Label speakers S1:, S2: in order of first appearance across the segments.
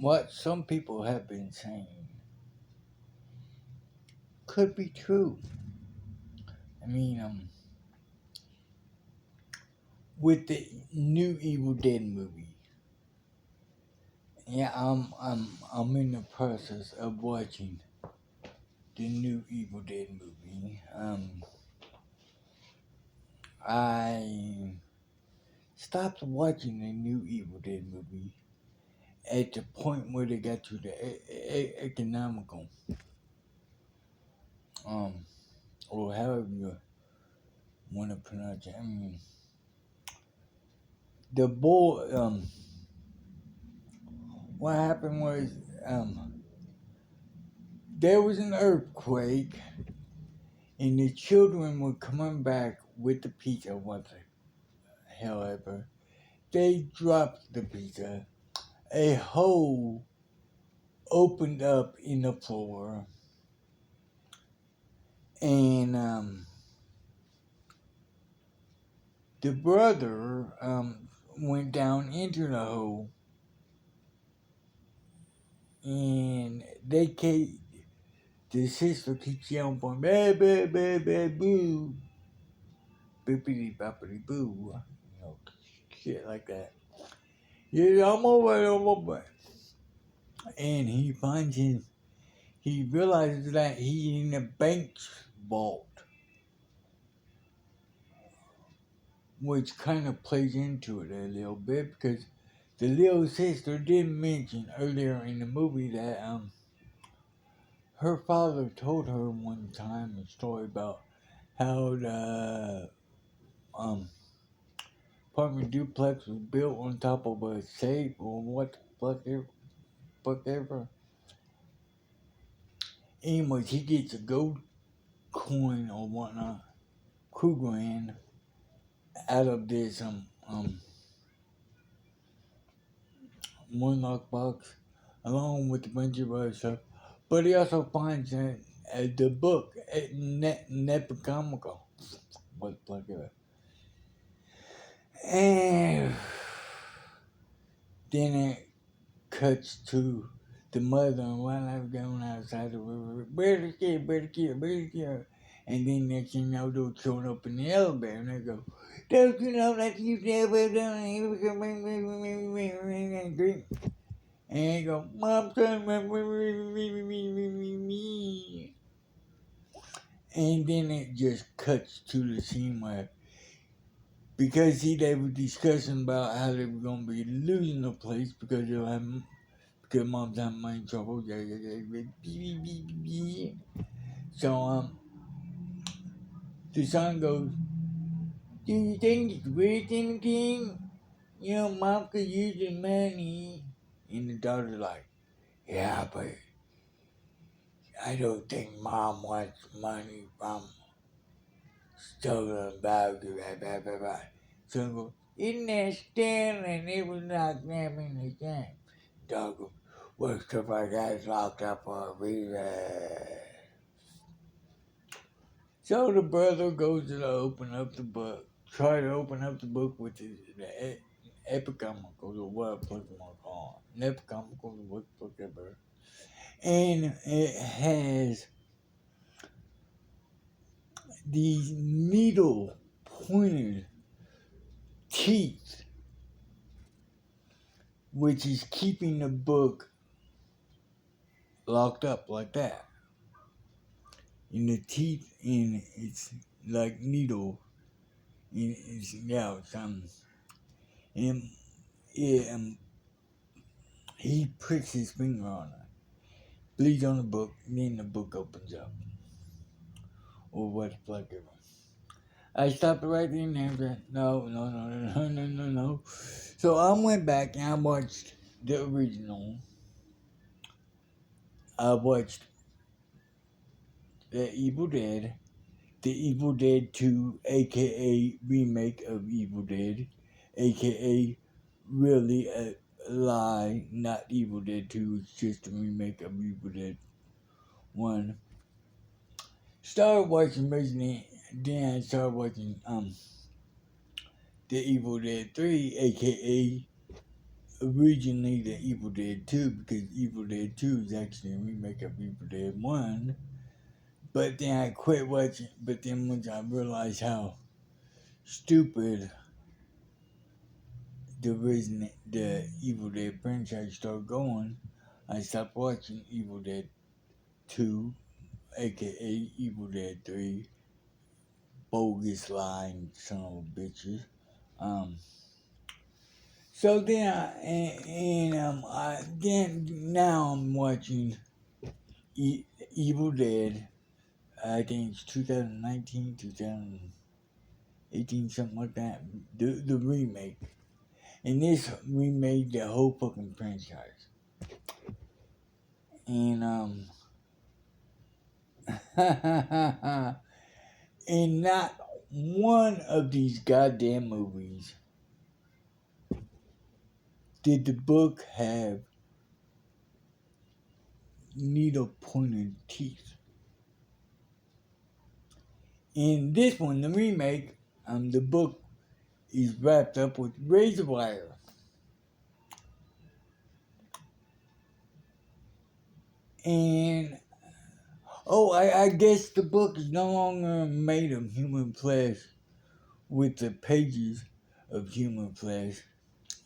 S1: what some people have been saying could be true. I mean, with the new Evil Dead movie, yeah, I'm in the process of watching the new Evil Dead movie. I stopped watching the new Evil Dead movie at the point where they got to the economical, um, or however you want to pronounce it. I mean, the boy, what happened was, there was an earthquake, and the children were coming back with the pizza. However, they dropped the pizza. A hole opened up in the floor, and the brother went down into the hole, and the sister keeps yelling for him, bah, bah, bah, bah, boo, bippity boppity boo, shit like that. Yeah, I'm over. And he realizes that he's in a bank's vault, which kind of plays into it a little bit because the little sister did mention earlier in the movie that her father told her one time a story about how the um apartment duplex was built on top of a safe or what the fuck ever. Anyways, he gets a gold coin or whatnot, Krugerrand, out of this one lockbox, along with a bunch of other stuff. But he also finds the book, Nepocomical, what the fuck ever. And then it cuts to the mother and wildlife going outside the river. Better kid, better kid, better kid. And then next thing you know, they're showing up in the elevator and they go, don't you know that you never done it? And they go, Mom, son, and then it just cuts to the scene where, because they were discussing about how they were going to be losing the place because they'll have because mom's having money trouble. So the son goes, "Do you think it's worth anything? You know, mom could use the money." And the daughter's like, "Yeah, but I don't think mom wants money from stolen values." Son goes, "Isn't that stealing? It was not grabbing the time." Dog goes, "Well, stuff like that is locked up for a reason." So the brother goes to open up the book, try to open up the book with the epicomical, or what Pokemon call it, epicomical, whatever, and it has these needle pointed teeth, which is keeping the book locked up like that. And the teeth in it's like needle, and it's and it, he pricks his finger on it, bleeds on the book, and then the book opens up. Or what the fuck ever. I stopped right in there and said, no. So I went back and I watched the original. I watched The Evil Dead, The Evil Dead 2, aka remake of Evil Dead, aka really a lie, not Evil Dead 2, it's just a remake of Evil Dead 1. Started watching Resident, then I started watching The Evil Dead 3, aka originally the Evil Dead 2, because Evil Dead 2 is actually a remake of Evil Dead 1. But then I quit watching. But then once I realized how stupid the Evil Dead franchise started going, I stopped watching Evil Dead 2, aka Evil Dead 3, bogus lying son of bitches. Um, so then then now I'm watching Evil Dead. I think it's 2019, 2018, something like that. The remake. And this remade the whole fucking franchise. And in not one of these goddamn movies did the book have needle pointed teeth. In this one, the remake, the book is wrapped up with razor wire. And I guess the book is no longer made of human flesh with the pages of human flesh.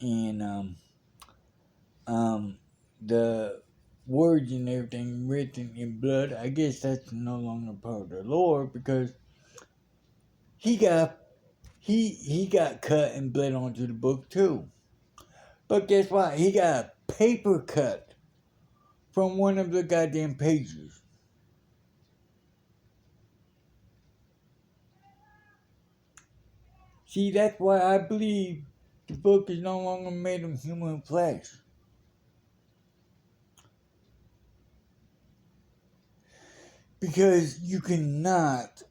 S1: And the words and everything written in blood, I guess that's no longer part of the lore because he got cut and bled onto the book too. But guess what? He got a paper cut from one of the goddamn pages. See, that's why I believe the book is no longer made of human flesh. Because you cannot.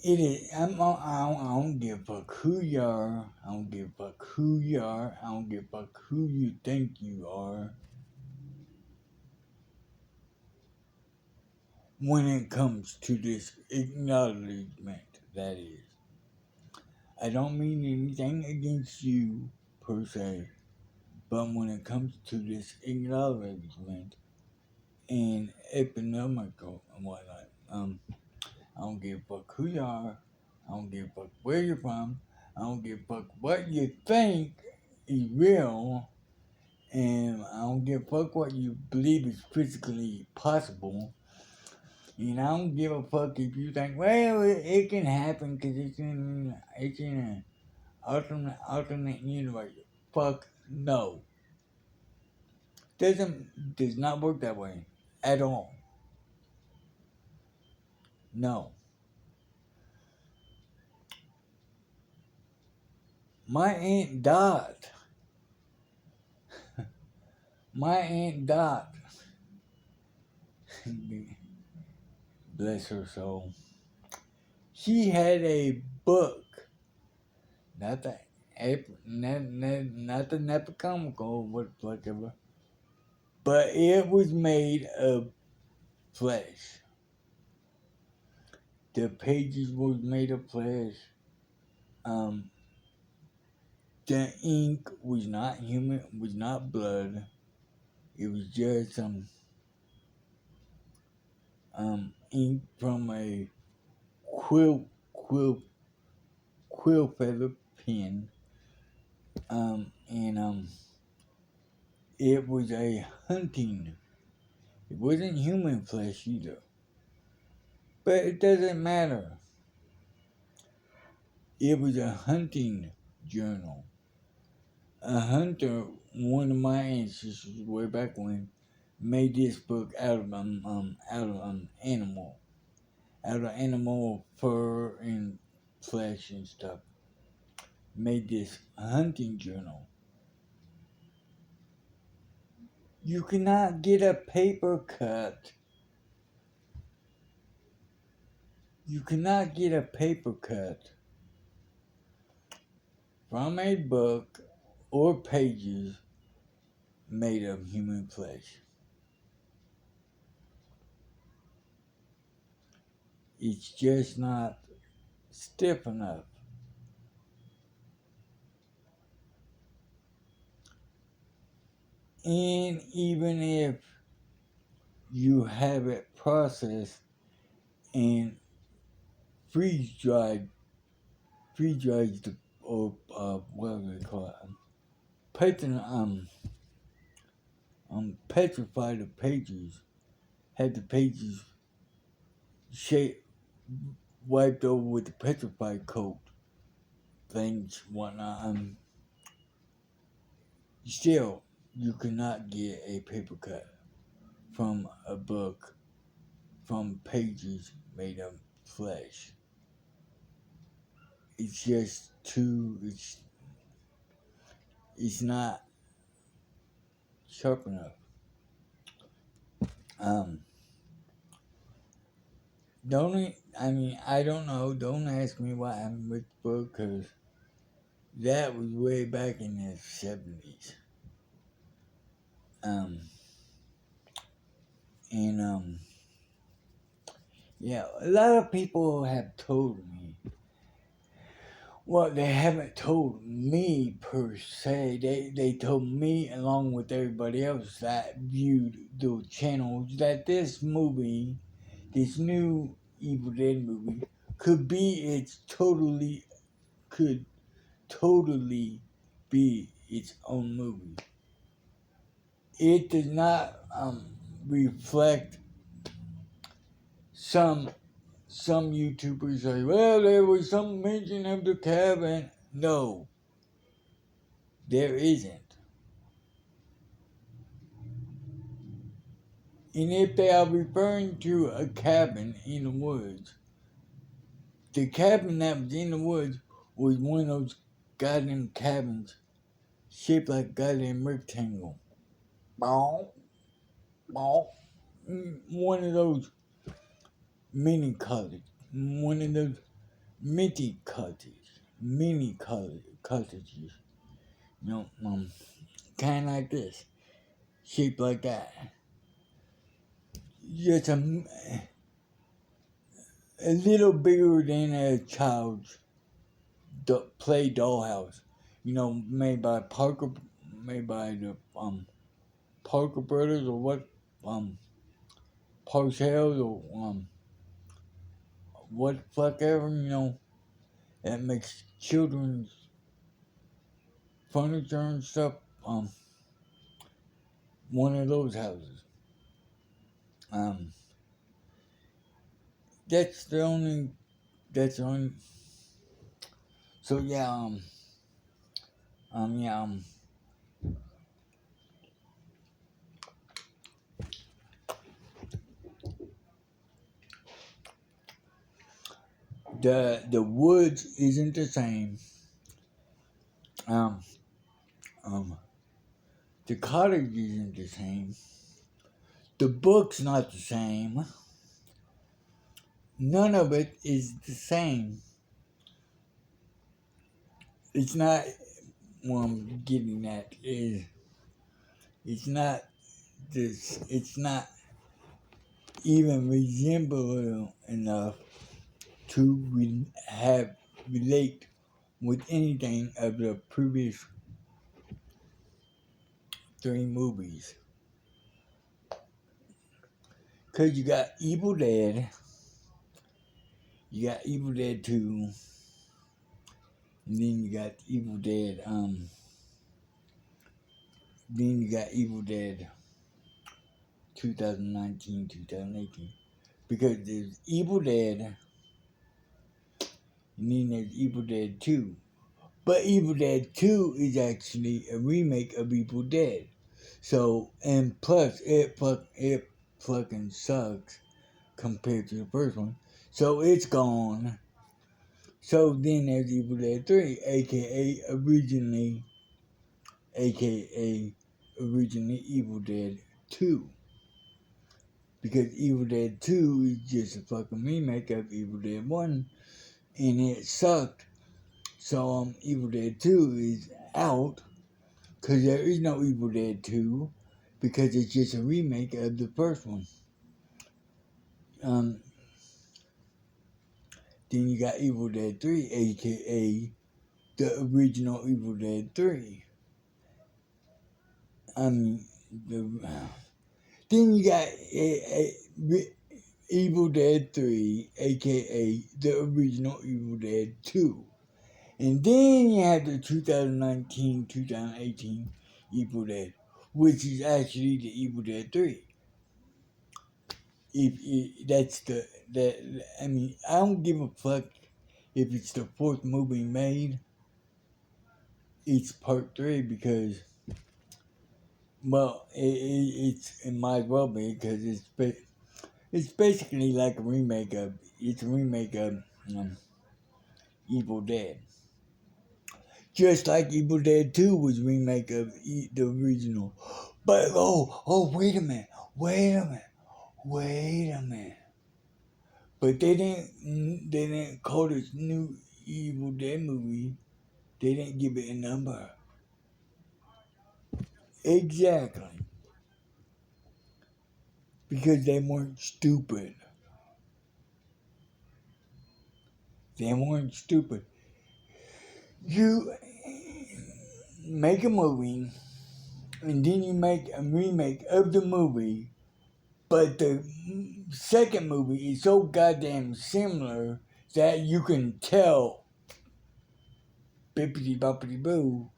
S1: It is. I don't give a fuck who you are. I don't give a fuck who you are. I don't give a fuck who you think you are. When it comes to this acknowledgement, that is. I don't mean anything against you, per se. But when it comes to this acknowledgement and economical and whatnot, I don't give a fuck who you are. I don't give a fuck where you're from. I don't give a fuck what you think is real. And I don't give a fuck what you believe is physically possible. And I don't give a fuck if you think, well, it can happen because it's in an alternate universe. Fuck no. Does not work that way at all. No. My Aunt Dot, bless her soul, she had a book, not the not the Nepocomical, whatever, but it was made of flesh. The pages was made of flesh. The ink was not human, was not blood. It was just some ink from a quill feather pen. And it was a hunting. It wasn't human flesh either. But it doesn't matter. It was a hunting journal. A hunter, one of my ancestors way back when, made this book out of animal fur and flesh and stuff. Made this hunting journal. You cannot get a paper cut. You cannot get a paper cut from a book or pages made of human flesh. It's just not stiff enough. And even if you have it processed and freeze dried or what do they call it? Petrify the pages, have the pages shape wiped over with the petrified coat, things, whatnot. Still, you cannot get a paper cut from a book from pages made of flesh. It's just too. It's not sharp enough. Um, I don't know. Don't ask me what happened with the book, because that was way back in the 70s. Um, and yeah, a lot of people have told me. Well, they haven't told me per se. They told me, along with everybody else that viewed the channels, that this movie, this new Evil Dead movie, could totally be its own movie. It does not reflect some YouTubers say, well, there was some mention of the cabin. No, there isn't. And if they are referring to a cabin in the woods, the cabin that was in the woods was one of those goddamn cabins shaped like a goddamn rectangle. One of those mini cottages. One of those mini cottages. Kind of like this, shaped like that. Just a little bigger than a child's play dollhouse. Made by the Parker Brothers, or what, Parcells, or what fuck ever. That makes children's furniture and stuff. One of those houses. That's the only. That's the only. So yeah. Yeah. The woods isn't the same. Um. The cottage isn't the same. The book's not the same. None of it is the same. It's not. What I'm getting at is, it's not this. It's not even resemblable enough to relate with anything of the previous 3 movies. Cause you got Evil Dead, you got Evil Dead 2, and then you got Evil Dead, then you got Evil Dead 2019, 2018. Because there's Evil Dead, and then there's Evil Dead 2. But Evil Dead 2 is actually a remake of Evil Dead. So, and plus, it fucking sucks compared to the first one. So it's gone. So then there's Evil Dead 3, aka originally Evil Dead 2. Because Evil Dead 2 is just a fucking remake of Evil Dead 1, and it sucked. So Evil Dead 2 is out, because there is no Evil Dead 2, because it's just a remake of the first one. Then you got Evil Dead 3, aka the original Evil Dead 3. then you got Evil Dead 3, aka the original Evil Dead 2. And then you have the 2019, 2018 Evil Dead, which is actually the Evil Dead 3. If that's I mean, I don't give a fuck if it's the fourth movie made. It's part 3 because, well, it might as well be because it's basically like a remake of Evil Dead. Just like Evil Dead 2 was remake of the original. But wait a minute. But they didn't call this new Evil Dead movie. They didn't give it a number. Exactly. Because they weren't stupid. You make a movie and then you make a remake of the movie, but the second movie is so goddamn similar that you can tell, bippity boppity boo,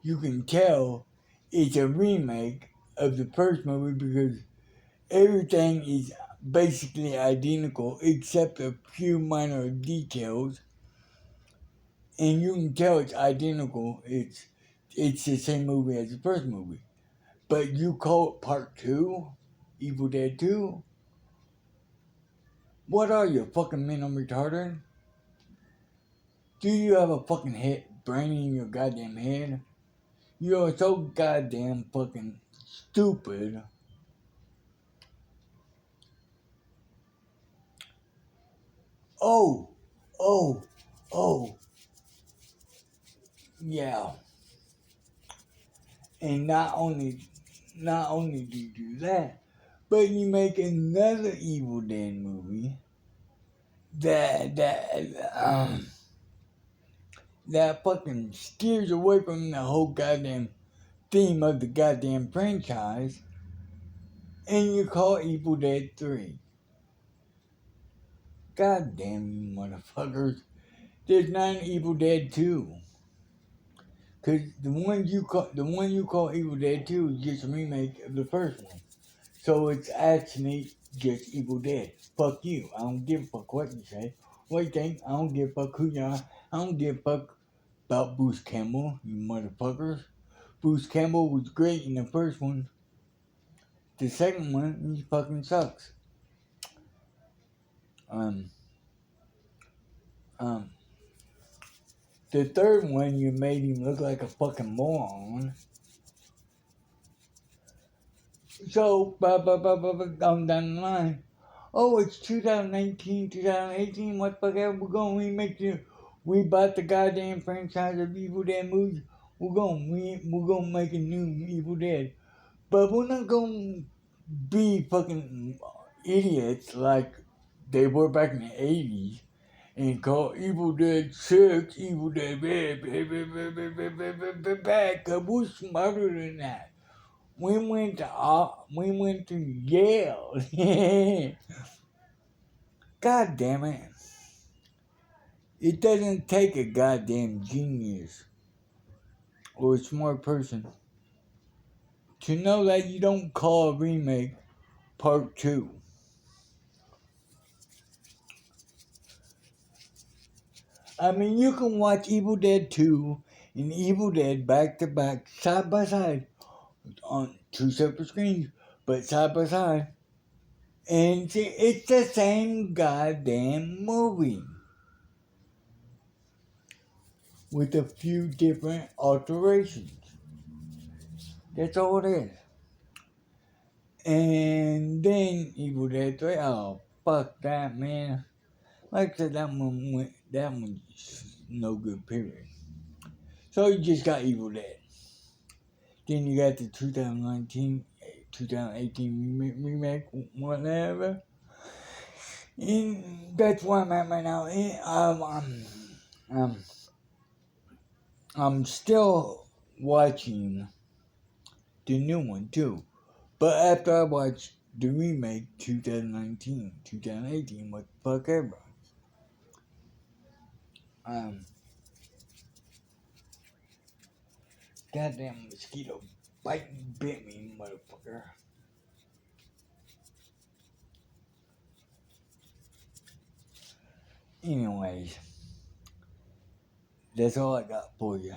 S1: you can tell it's a remake of the first movie because everything is basically identical except a few minor details, and you can tell it's identical. It's the same movie as the first movie. But you call it Part 2? Evil Dead 2? What are you, fucking mental retarded? Do you have a fucking brain in your goddamn head? You are so goddamn fucking stupid. Oh, oh, oh, yeah. And not only do you do that, but you make another Evil Dead movie that fucking steers away from the whole goddamn theme of the goddamn franchise, and you call Evil Dead 3. God damn you motherfuckers. There's not an Evil Dead 2. Cause the one you call Evil Dead 2 is just a remake of the first one. So it's actually just Evil Dead. Fuck you. I don't give a fuck what you say. What you think? I don't give a fuck who you are. I don't give a fuck about Bruce Campbell, you motherfuckers. Bruce Campbell was great in the first one. The second one, he fucking sucks. Um, the third one, you made him look like a fucking moron. So, down the line. Oh, it's 2019, 2018. What the fuck ever? We bought the goddamn franchise of Evil Dead movies. We're gonna make a new Evil Dead. But we're not gonna be fucking idiots like they were back in the 80s and call Evil Dead 6, Evil Dead back, cause we're smarter than that. We went to Yale. God damn it. It doesn't take a goddamn genius or a smart person to know that you don't call a remake Part 2. I mean, you can watch Evil Dead 2 and Evil Dead back to back, side by side, on 2 separate screens, but side by side. And it's the same goddamn movie. With a few different alterations. That's all it is. And then Evil Dead 3, oh, fuck that, man. Like I said, that one's no good, period. So you just got Evil Dead. Then you got the 2019, 2018 remake, whatever. And that's where I'm at right now. And, I'm still watching the new one too. But after I watched the remake 2019, 2018, what the fuck ever. Goddamn mosquito bit me, motherfucker. Anyways, that's all I got for you.